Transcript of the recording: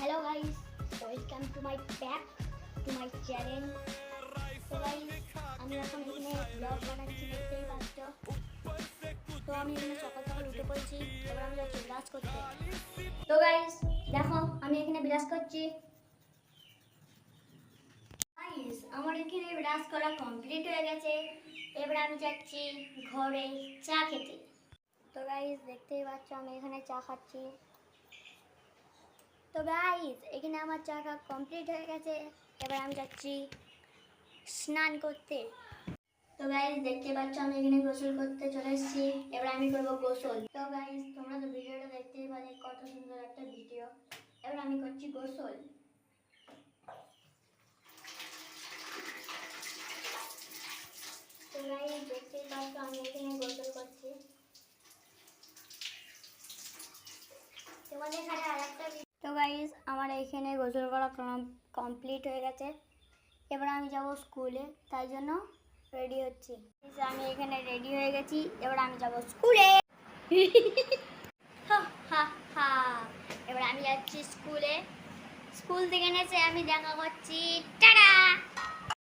Hello guys, welcome to my back to my channel. So guys, আমি এখন এখানে blog বানাচ্ছি, দেখতেই পাচ্ছ। তো আমি এখানে সকাল সকাল উঠে পড়েছি, এবার আমি যাচ্ছি ব্রাশ করতে। তো গাইস দেখো, আমি এখানে ব্রাশ করছি। গাইস আমার এখানে ব্রাশ করা কমপ্লিট হয়ে গেছে, এবার আমি যাচ্ছি ঘরে চা খেতে। তো গাইস দেখতেই পাচ্ছ, আমি এখানে চা খাচ্ছি। তো গাইস এখানে আমার চা খাওয়া কমপ্লিট হয়ে গেছে, এবার আমি যাচ্ছি স্নান করতে। তো গাইস দেখতে পাচ্ছ, আমি এখানে গোসল করতে চলে এসেছি, এবার আমি করবো গোসল। তো গাইস তোমরা তো ভিডিওটা দেখতেই পারে, কত সুন্দর একটা ভিডিও। এবার আমি করছি গোসল। তো গাইস দেখতেই পাচ্ছ, আমি এখানে গোসল করছি। তোমাদের এখানে আরেকটা। তো গাইস আমার এখানে গোসল করা কমপ্লিট হয়ে গেছে, এবার আমি যাব স্কুলে, তাই জন্য রেডি হচ্ছি। আমি এখানে রেডি হয়ে গেছি, এবার আমি যাব স্কুলে। এবার আমি যাচ্ছি স্কুলে। স্কুল থেকে এসে আমি দেখা করছি, টাটা।